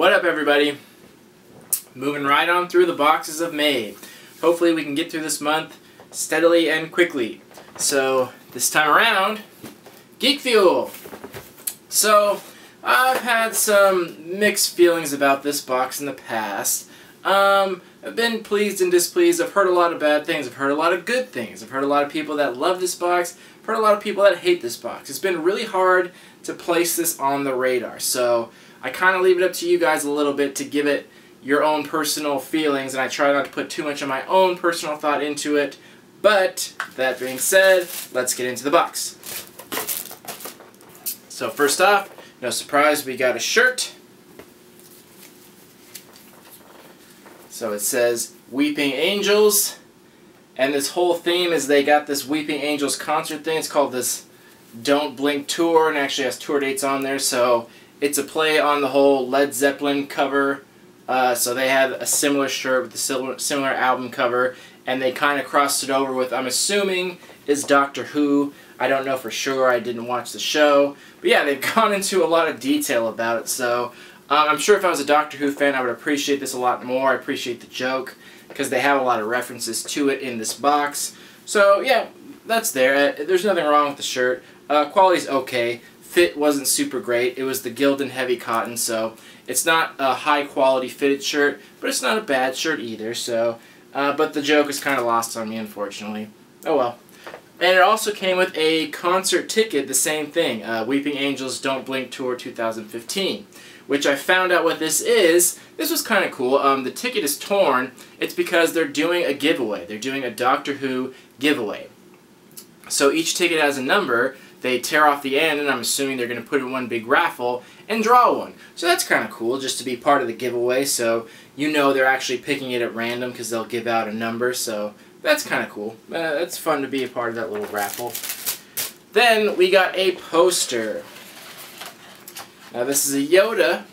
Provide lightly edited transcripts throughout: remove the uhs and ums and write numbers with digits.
What up, everybody? Moving right on through the boxes of May. Hopefully we can get through this month steadily and quickly. So this time around, Geek Fuel. So I've had some mixed feelings about this box in the past. I've been pleased and displeased. I've heard a lot of bad things. I've heard a lot of good things. I've heard a lot of people that love this box. I've heard a lot of people that hate this box. It's been really hard to place this on the radar. So I kind of leave it up to you guys a little bit to give it your own personal feelings, and I try not to put too much of my own personal thought into it. But that being said, let's get into the box. So first off, no surprise, we got a shirt. So it says Weeping Angels, and this whole theme is they got this Weeping Angels concert thing. It's called this Don't Blink Tour, and actually has tour dates on there, so it's a play on the whole Led Zeppelin cover. So they had a similar shirt with a similar album cover, and they kind of crossed it over with, I'm assuming, is Doctor Who. I don't know for sure, I didn't watch the show. But yeah, they've gone into a lot of detail about it, so I'm sure if I was a Doctor Who fan, I would appreciate this a lot more. I appreciate the joke, because they have a lot of references to it in this box. So yeah, that's there. There's nothing wrong with the shirt. Quality's okay. Fit wasn't super great. It was the Gildan heavy cotton, so it's not a high quality fitted shirt, but it's not a bad shirt either. So, but the joke is kind of lost on me, unfortunately. Oh well. And it also came with a concert ticket, the same thing, Weeping Angels Don't Blink Tour 2015, which I found out what this is. This was kind of cool. The ticket is torn. It's because they're doing a giveaway. They're doing a Doctor Who giveaway. So each ticket has a number. They tear off the end, and I'm assuming they're going to put in one big raffle and draw one. So that's kind of cool, just to be part of the giveaway, so you know they're actually picking it at random because they'll give out a number, so that's kind of cool. It's fun to be a part of that little raffle. Then we got a poster. Now this is a Yoda.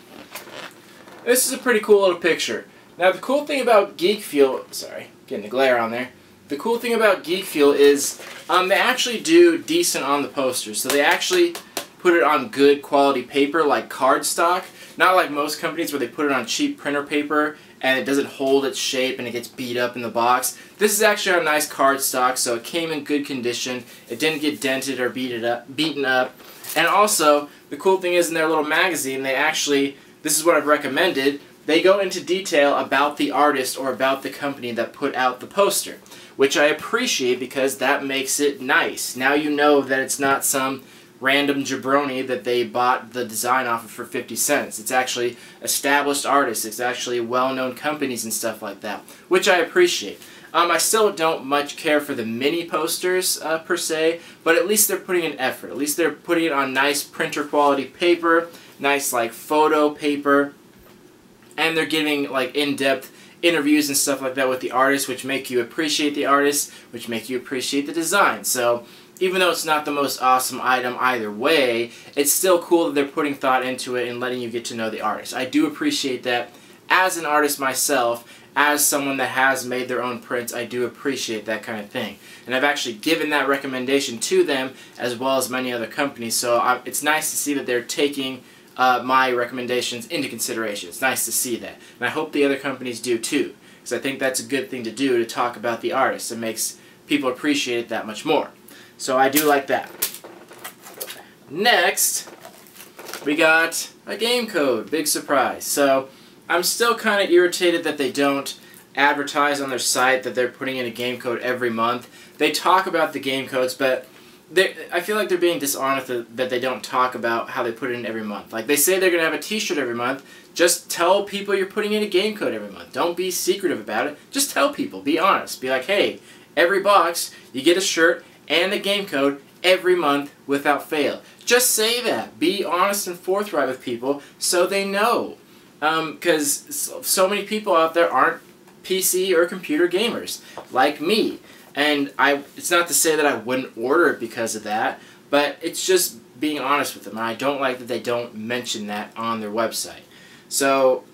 This is a pretty cool little picture. Now the cool thing about Geek Fuel, sorry, getting the glare on there. The cool thing about Geek Fuel is they actually do decent on the posters. So they actually put it on good quality paper like cardstock. Not like most companies where they put it on cheap printer paper and it doesn't hold its shape and it gets beat up in the box. This is actually on nice cardstock, so it came in good condition. It didn't get dented or beaten up. And also, the cool thing is in their little magazine, they actually, this is what I've recommended, they go into detail about the artist or about the company that put out the poster, which I appreciate because that makes it nice. Now you know that it's not some random jabroni that they bought the design off of for 50 cents. It's actually established artists. It's actually well-known companies and stuff like that, which I appreciate. I still don't much care for the mini posters per se, but at least they're putting in effort. At least they're putting it on nice printer quality paper, nice like photo paper, and they're giving like in-depth interviews and stuff like that with the artists, which make you appreciate the artists, which make you appreciate the design. So even though it's not the most awesome item either way, it's still cool that they're putting thought into it and letting you get to know the artist. I do appreciate that. As an artist myself, as someone that has made their own prints, I do appreciate that kind of thing. And I've actually given that recommendation to them as well as many other companies, so it's nice to see that they're taking my recommendations into consideration. It's nice to see that. And I hope the other companies do too, because I think that's a good thing to do, to talk about the artists. It makes people appreciate it that much more. So I do like that. Next, we got a game code. Big surprise. So I'm still kind of irritated that they don't advertise on their site that they're putting in a game code every month. They talk about the game codes, but I feel like they're being dishonest that they don't talk about how they put it in every month. Like, they say they're going to have a t-shirt every month. Just tell people you're putting in a game code every month. Don't be secretive about it. Just tell people. Be honest. Be like, hey, every box, you get a shirt and a game code every month without fail. Just say that. Be honest and forthright with people so they know. Because so many people out there aren't PC or computer gamers, like me. And it's not to say that I wouldn't order it because of that, but it's just being honest with them. And I don't like that they don't mention that on their website. So,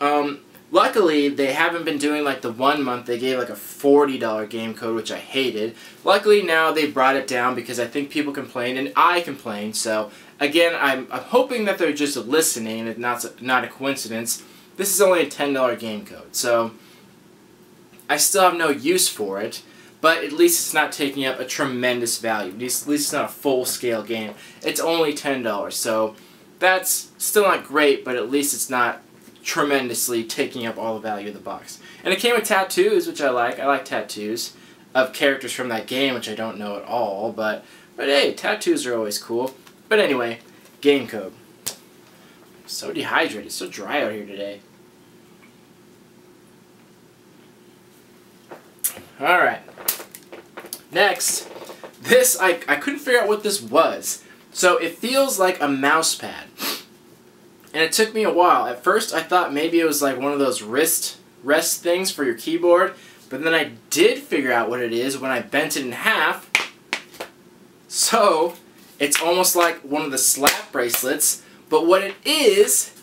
luckily, they haven't been doing like the 1 month they gave like a $40 game code, which I hated. Luckily, now they brought it down because I think people complained, and I complained. So, again, I'm hoping that they're just listening and it's not a coincidence. this is only a $10 game code, so I still have no use for it, but at least it's not taking up a tremendous value. At least it's not a full-scale game. It's only $10, so that's still not great, but at least it's not tremendously taking up all the value of the box. And it came with tattoos, which I like. I like tattoos of characters from that game, which I don't know at all, but hey, tattoos are always cool. But anyway, game code. I'm so dehydrated, it's so dry out here today. Alright. Next, this, I couldn't figure out what this was. So it feels like a mouse pad. And it took me a while. At first I thought maybe it was like one of those rest things for your keyboard. But then I did figure out what it is when I bent it in half. So it's almost like one of the slap bracelets. But what it is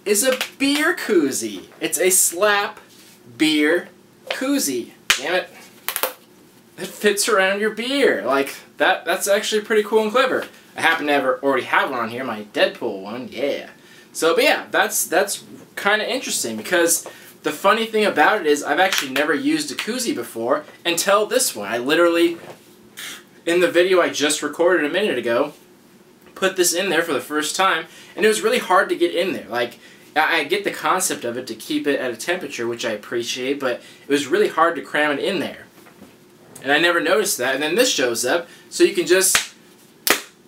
a beer koozie. It's a slap beer koozie. Damn it. It fits around your beer. Like, that's actually pretty cool and clever. I happen to already have one on here, my Deadpool one, yeah. So, but yeah, that's kind of interesting because the funny thing about it is I've actually never used a koozie before until this one. I literally, in the video I just recorded a minute ago, put this in there for the first time, and it was really hard to get in there. Like, I get the concept of it to keep it at a temperature, which I appreciate, but it was really hard to cram it in there. And I never noticed that, and then this shows up, so you can just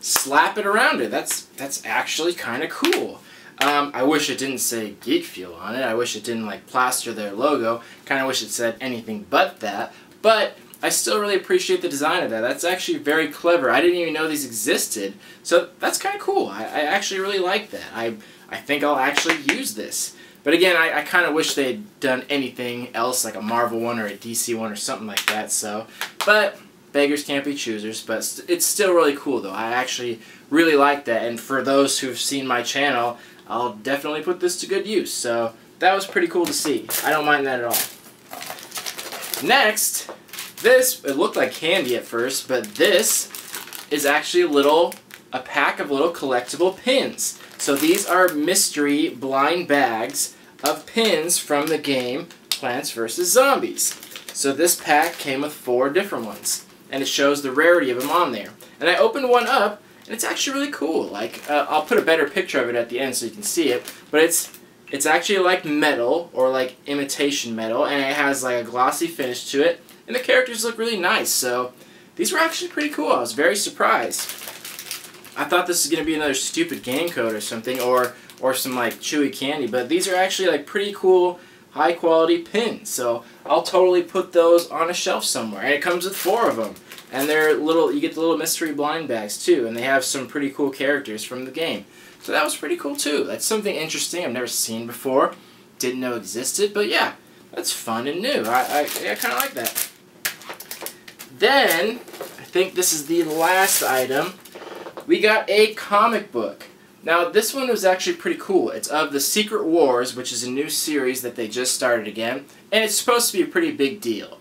slap it around it. That's actually kind of cool. I wish it didn't say Geek Fuel on it. I wish it didn't like plaster their logo. Kind of wish it said anything but that. But I still really appreciate the design of that. That's actually very clever. I didn't even know these existed, so that's kind of cool. I actually really like that. I think I'll actually use this. But again, I kind of wish they had done anything else, like a Marvel one or a DC one or something like that. So, but beggars can't be choosers. But it's still really cool, though. I actually really like that. And for those who've seen my channel, I'll definitely put this to good use. So that was pretty cool to see. I don't mind that at all. Next, this, it looked like candy at first, but this is actually a pack of little collectible pins. So these are mystery blind bags of pins from the game Plants vs. Zombies. So this pack came with 4 different ones, and it shows the rarity of them on there. And I opened one up, and it's actually really cool. Like, I'll put a better picture of it at the end so you can see it, but it's actually like metal, or like imitation metal, and it has like a glossy finish to it, and the characters look really nice. So these were actually pretty cool. I was very surprised. I thought this was going to be another stupid game code or something, or some like chewy candy, but these are actually like pretty cool, high quality pins. So I'll totally put those on a shelf somewhere. And it comes with 4 of them, and they're little. You get the little mystery blind bags too, and they have some pretty cool characters from the game. So that was pretty cool too. That's something interesting I've never seen before, didn't know existed, but yeah, that's fun and new. I kind of like that. Then I think this is the last item. We got a comic book. Now, this one was actually pretty cool. It's of the Secret Wars, which is a new series that they just started again, and it's supposed to be a pretty big deal.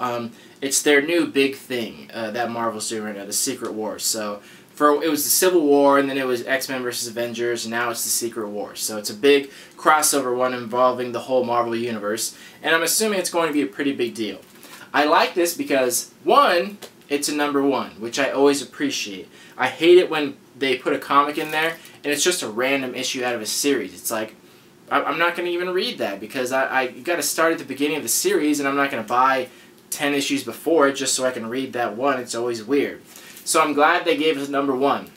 It's their new big thing that Marvel's doing right now, the Secret Wars. So, it was the Civil War, and then it was X-Men vs. Avengers, and now it's the Secret Wars. So it's a big crossover one involving the whole Marvel Universe, and I'm assuming it's going to be a pretty big deal. I like this because, 1, it's a #1, which I always appreciate. I hate it when they put a comic in there and it's just a random issue out of a series. It's like, I'm not going to even read that because you got to start at the beginning of the series, and I'm not going to buy 10 issues before it just so I can read that one. It's always weird. So I'm glad they gave us #1.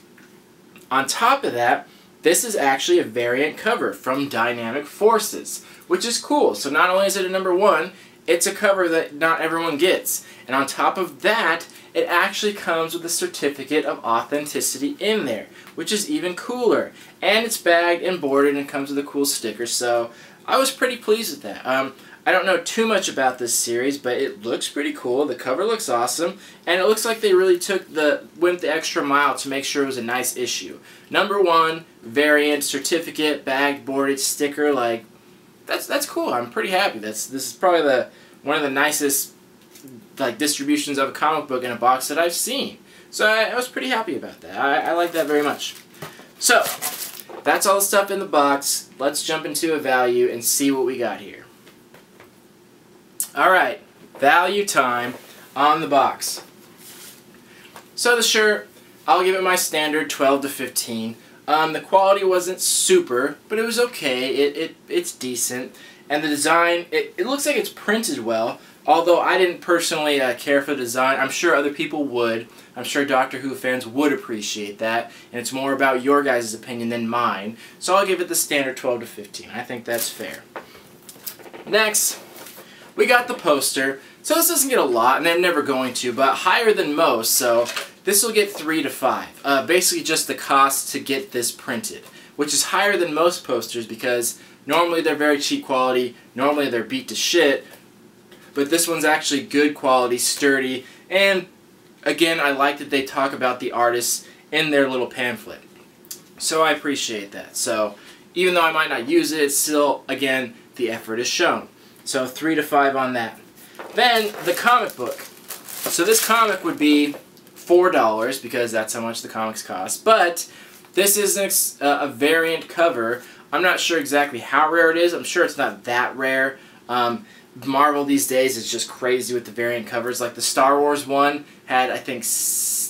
On top of that, this is actually a variant cover from Dynamic Forces, which is cool. So not only is it a #1, it's a cover that not everyone gets. And on top of that, it actually comes with a certificate of authenticity in there, which is even cooler. And it's bagged and boarded and comes with a cool sticker, so I was pretty pleased with that. I don't know too much about this series, but it looks pretty cool. The cover looks awesome, and it looks like they really went the extra mile to make sure it was a nice issue. #1, variant, certificate, bagged, boarded, sticker, like, that's cool. I'm pretty happy. This is probably one of the nicest like distributions of a comic book in a box that I've seen. So I was pretty happy about that. I like that very much. So that's all the stuff in the box. Let's jump into a value and see what we got here. Alright, value time on the box. So the shirt, I'll give it my standard 12 to 15. The quality wasn't super, but it was okay. It's decent. And the design, it looks like it's printed well, although I didn't personally care for the design. I'm sure other people would. I'm sure Doctor Who fans would appreciate that, and it's more about your guys' opinion than mine. So I'll give it the standard 12 to 15. I think that's fair. Next, we got the poster. So this doesn't get a lot, and I'm never going to, but higher than most, so this will get 3 to 5. Basically just the cost to get this printed, which is higher than most posters because normally they're very cheap quality, normally they're beat to shit, but this one's actually good quality, sturdy, and again, I like that they talk about the artists in their little pamphlet. So I appreciate that. So even though I might not use it, it's still, again, the effort is shown. So 3 to 5 on that. Then the comic book. So this comic would be $4 because that's how much the comics cost. But this is a variant cover. I'm not sure exactly how rare it is. I'm sure it's not that rare. Marvel these days is just crazy with the variant covers. Like the Star Wars one had, I think,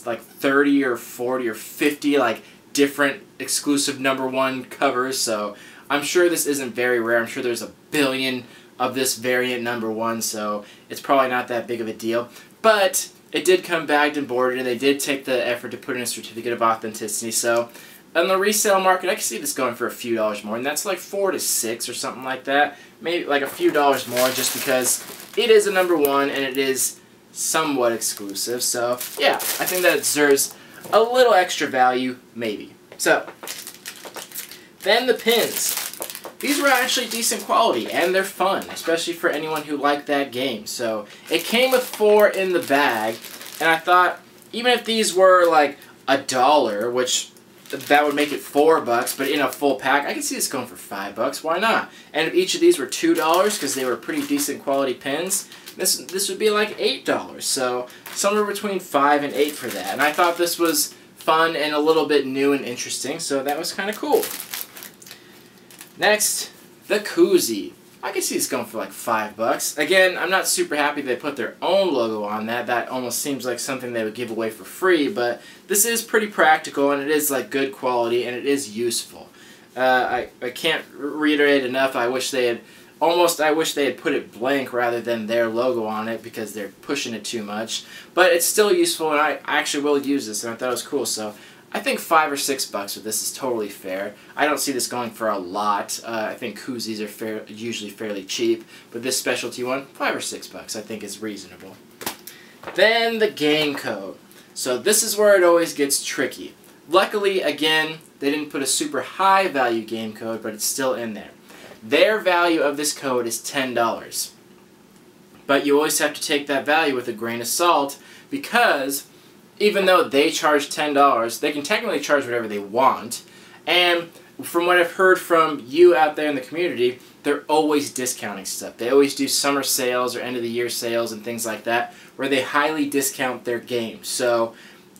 like 30 or 40 or 50 like different exclusive #1 covers. So I'm sure this isn't very rare. I'm sure there's a billion of this variant #1, so it's probably not that big of a deal. But it did come bagged and boarded, and they did take the effort to put in a certificate of authenticity. So on the resale market, I can see this going for a few dollars more, and that's like 4 to 6 or something like that. Maybe like a few dollars more, just because it is a #1 and it is somewhat exclusive. So yeah, I think that it deserves a little extra value, maybe. So then the pins. These were actually decent quality, and they're fun, especially for anyone who liked that game. So it came with 4 in the bag, and I thought, even if these were like $1, which that would make it $4, but in a full pack, I could see this going for $5. Why not? And if each of these were $2, because they were pretty decent quality pins, this would be like $8. So somewhere between 5 and 8 for that. And I thought this was fun and a little bit new and interesting, so that was kind of cool. Next, the koozie. I can see this going for like $5. Again, I'm not super happy they put their own logo on that. That almost seems like something they would give away for free, but this is pretty practical, and it is like good quality, and it is useful. I can't reiterate enough. I wish they had put it blank rather than their logo on it because they're pushing it too much. But it's still useful, and I actually will use this, and I thought it was cool. So I think $5 or $6 with this is totally fair. I don't see this going for a lot. I think koozies are usually fairly cheap, but this specialty one, $5 or $6 I think is reasonable. Then the game code. So this is where it always gets tricky. Luckily, again, they didn't put a super high value game code, but it's still in there. Their value of this code is $10. But you always have to take that value with a grain of salt, because even though they charge $10, they can technically charge whatever they want. And from what I've heard from you out there in the community, they're always discounting stuff. They always do summer sales or end of the year sales and things like that, where they highly discount their games. So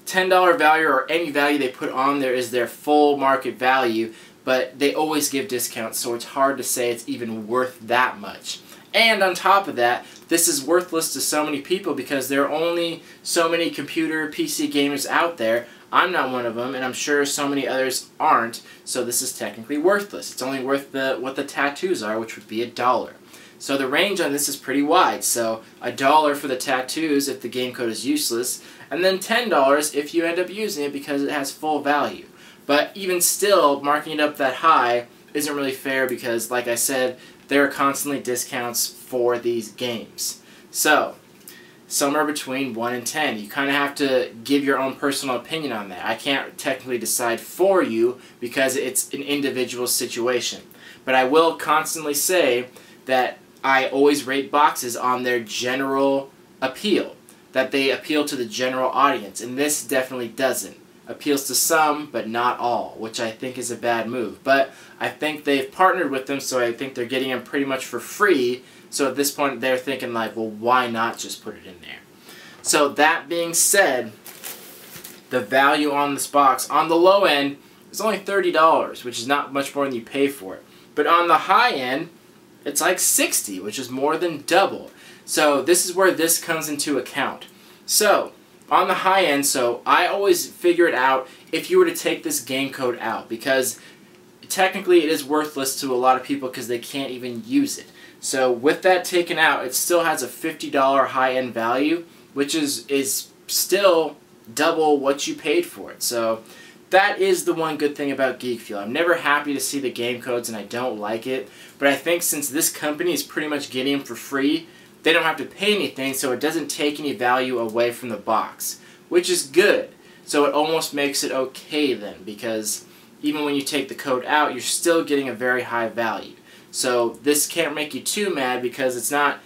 $10 value or any value they put on there is their full market value, but they always give discounts, so it's hard to say it's even worth that much. And on top of that, this is worthless to so many people because there are only so many computer PC gamers out there. I'm not one of them, and I'm sure so many others aren't, so this is technically worthless. It's only worth what the tattoos are, which would be $1. So the range on this is pretty wide. So $1 for the tattoos if the game code is useless, and then $10 if you end up using it because it has full value. But even still, marking it up that high isn't really fair because, like I said, there are constantly discounts for these games. So somewhere between 1 and 10. You kind of have to give your own personal opinion on that. I can't technically decide for you because it's an individual situation. But I will constantly say that I always rate boxes on their general appeal, that they appeal to the general audience, and this definitely doesn't. Appeals to some, but not all, which I think is a bad move. But I think they've partnered with them, so I think they're getting them pretty much for free. So at this point, they're thinking like, well, why not just put it in there? So that being said, the value on this box, on the low end, it's only $30, which is not much more than you pay for it. But on the high end, it's like $60, which is more than double. So this is where this comes into account. So on the high end, so I always figure it out if you were to take this game code out, because technically it is worthless to a lot of people because they can't even use it. So with that taken out, it still has a $50 high-end value, which is still double what you paid for it. So that is the one good thing about Geek Fuel. I'm never happy to see the game codes and I don't like it, but I think since this company is pretty much getting them for free, they don't have to pay anything, so it doesn't take any value away from the box, which is good. So it almost makes it okay then, because even when you take the code out, you're still getting a very high value. So this can't make you too mad because it's not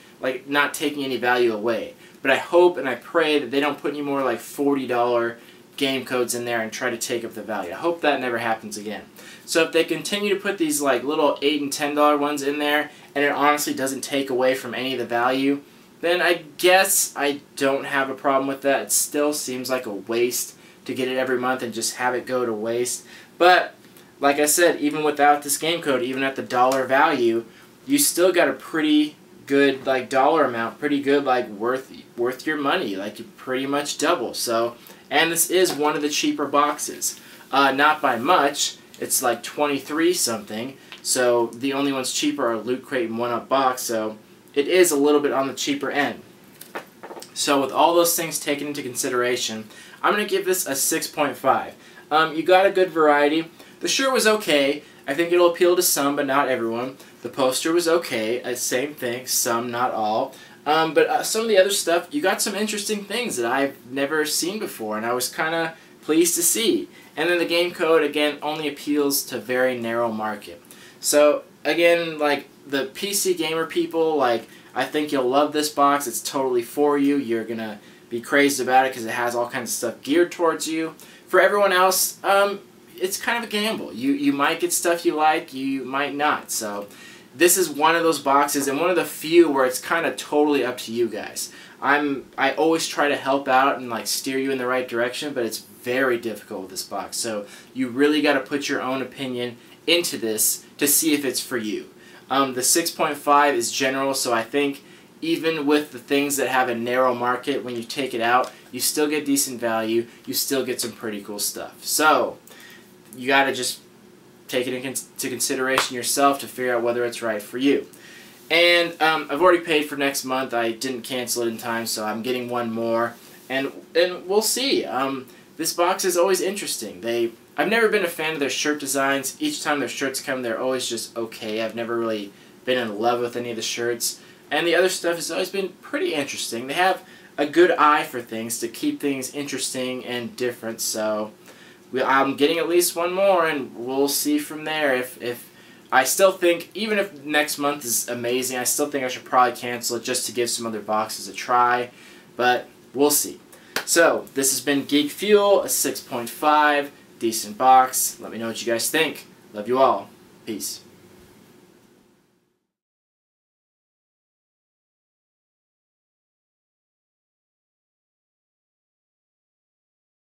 taking any value away. But I hope and I pray that they don't put any more like $40 game codes in there and try to take up the value. I hope that never happens again. So if they continue to put these like little $8 and $10 ones in there and it honestly doesn't take away from any of the value, then I guess I don't have a problem with that. It still seems like a waste to get it every month and just have it go to waste. But like I said, even without this game code, even at the dollar value, you still got a pretty good like dollar amount, pretty good like worth your money, like you pretty much double. So, and this is one of the cheaper boxes, not by much. It's like 23 something. So the only ones cheaper are Loot Crate and 1UP Box. So it is a little bit on the cheaper end. So with all those things taken into consideration, I'm gonna give this a 6.5. You got a good variety. The shirt was okay. I think it'll appeal to some, but not everyone. The poster was okay. Same thing, some, not all. But some of the other stuff, you got some interesting things that I've never seen before, and I was kind of pleased to see. And then the game code, again, only appeals to a very narrow market. So, again, like, the PC gamer people, like, I think you'll love this box. It's totally for you. You're going to be crazed about it because it has all kinds of stuff geared towards you. For everyone else, it's kind of a gamble. You might get stuff you like, you might not. So this is one of those boxes and one of the few where it's kind of totally up to you guys. I always try to help out and like steer you in the right direction, but it's very difficult with this box. So you really got to put your own opinion into this to see if it's for you. The 6.5 is general, so I think even with the things that have a narrow market, when you take it out, you still get decent value, you still get some pretty cool stuff. So you got to just take it into consideration yourself to figure out whether it's right for you. And I've already paid for next month. I didn't cancel it in time, so I'm getting one more. And we'll see. This box is always interesting. I've never been a fan of their shirt designs. Each time their shirts come, they're always just okay. I've never really been in love with any of the shirts. And the other stuff has always been pretty interesting. They have a good eye for things to keep things interesting and different, so I'm getting at least one more, and we'll see from there. If I still think, even if next month is amazing, I still think I should probably cancel it just to give some other boxes a try, but we'll see. So, this has been Geek Fuel, a 6.5, decent box. Let me know what you guys think. Love you all. Peace.